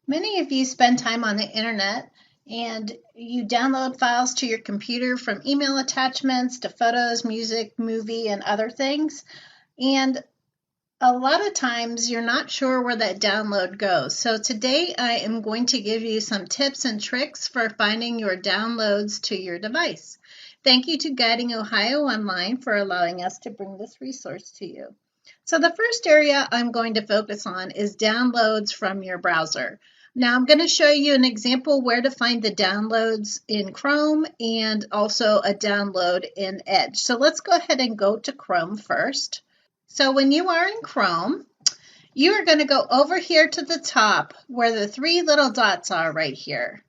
Many of you spend time on the internet and you download files to your computer from email attachments to photos, music, movie, and other things. And a lot of times you're not sure where that download goes. So today I am going to give you some tips and tricks for finding your downloads to your device. Thank you to Guiding Ohio Online for allowing us to bring this resource to you. So the first area I'm going to focus on is downloads from your browser. Now I'm going to show you an example where to find the downloads in Chrome and also a download in Edge. So let's go ahead and go to Chrome first. So when you are in Chrome, you are going to go over here to the top where the three little dots are right here.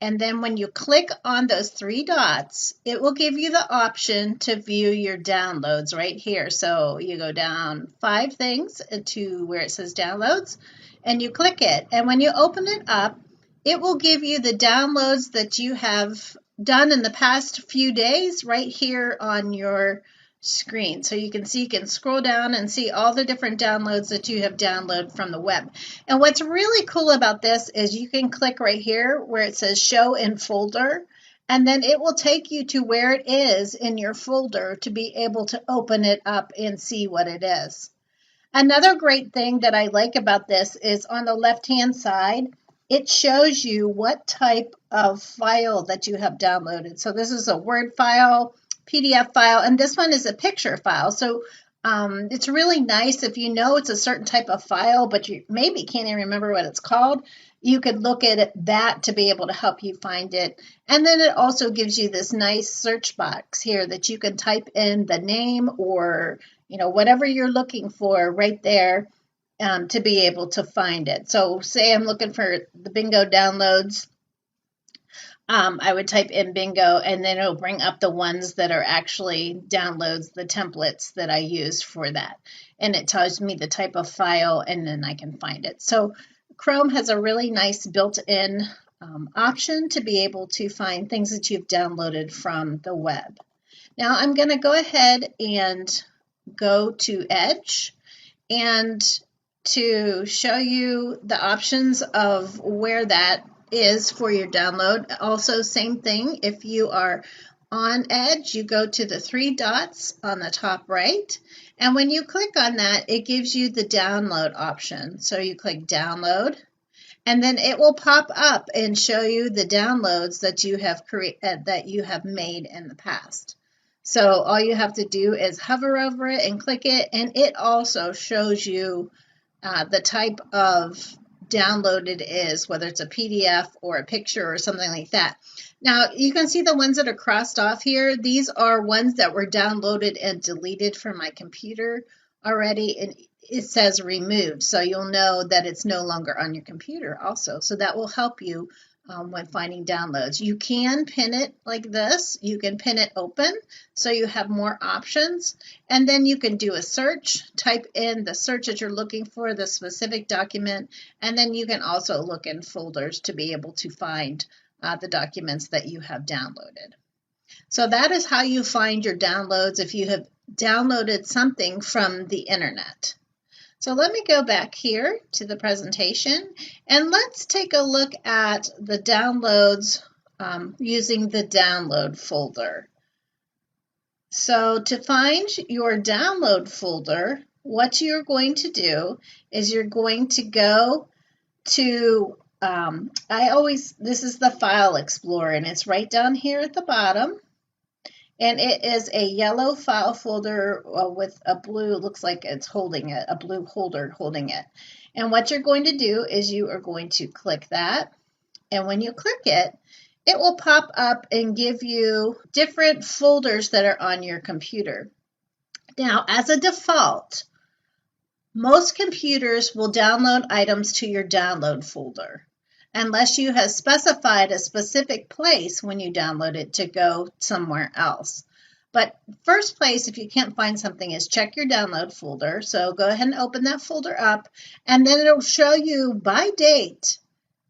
And then when you click on those three dots, it will give you the option to view your downloads right here. So you go down 5 things to where it says downloads and you click it. And when you open it up, it will give you the downloads that you have done in the past few days right here on your screen. So you can scroll down and see all the different downloads that you have downloaded from the web. And what's really cool about this is you can click right here where it says show in folder, and then it will take you to where it is in your folder to be able to open it up and see what it is. Another great thing that I like about this is on the left-hand side, it shows you what type of file that you have downloaded. So this is a Word file, PDF file, and this one is a picture file. So it's really nice if you know it's a certain type of file, but you maybe can't even remember what it's called. You could look at that to be able to help you find it. And then it also gives you this nice search box here that you can type in the name or whatever you're looking for right there to be able to find it. So say I'm looking for the bingo downloads. I would type in bingo and then it'll bring up the ones that are actually downloads, the templates that I use for that. And it tells me the type of file and then I can find it. So Chrome has a really nice built-in option to be able to find things that you've downloaded from the web. Now I'm going to go ahead and go to Edge and to show you the options of where that is for your download. Also, same thing, if you are on Edge, you go to the 3 dots on the top right, and when you click on that, it gives you the download option. So you click download, and then it will pop up and show you the downloads that you have made in the past. So all you have to do is hover over it and click it, and it also shows you the type of download it is, whether it's a PDF or a picture or something like that. Now, you can see the ones that are crossed off here. These are ones that were downloaded and deleted from my computer already, and it says removed, so you'll know that it's no longer on your computer also. So that will help you when finding downloads. You can pin it like this. You can pin it open so you have more options. And then you can do a search, type in the search that you're looking for, the specific document, and then you can also look in folders to be able to find the documents that you have downloaded. So that is how you find your downloads if you have downloaded something from the internet. So let me go back here to the presentation and let's take a look at the downloads using the download folder. So to find your download folder, what you're going to do is you're going to go to, this is the File Explorer and it's right down here at the bottom. And it is a yellow file folder with a blue, looks like it's holding it, a blue holder holding it. And what you're going to do is you are going to click that. And when you click it, it will pop up and give you different folders that are on your computer. Now, as a default, most computers will download items to your download folder, unless you have specified a specific place when you download it to go somewhere else. But first place, if you can't find something, is check your download folder. So go ahead and open that folder up, and then it'll show you by date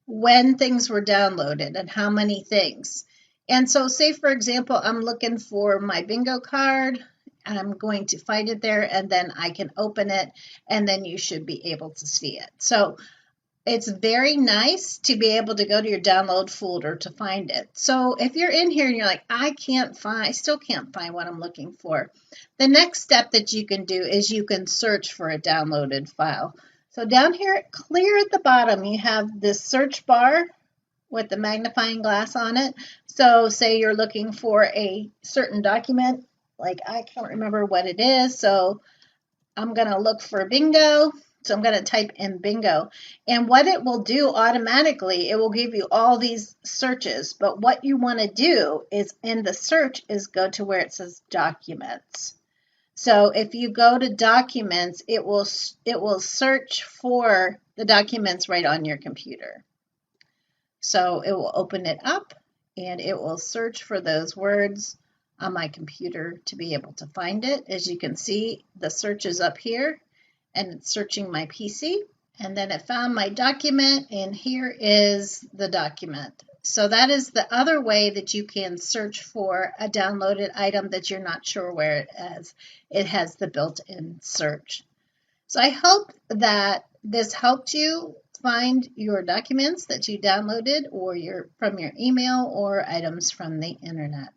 when things were downloaded and how many things. And so say, for example, I'm looking for my bingo card. I'm going to find it there, and then I can open it, and then you should be able to see it. So it's very nice to be able to go to your download folder to find it. So if you're in here and you're like, I still can't find what I'm looking for, the next step that you can do is you can search for a downloaded file. So down here, clear at the bottom, you have this search bar with the magnifying glass on it. So say you're looking for a certain document, like I can't remember what it is, so I'm going to look for bingo. So I'm going to type in bingo. And what it will do automatically, it will give you all these searches. But what you want to do is in the search is go to where it says documents. So if you go to documents, it will search for the documents right on your computer. So it will open it up and it will search for those words on my computer to be able to find it. As you can see, the search is up here and it's searching my PC. And then it found my document, and here is the document. So that is the other way that you can search for a downloaded item that you're not sure where it is. It has the built-in search. So I hope that this helped you find your documents that you downloaded or from your email or items from the internet.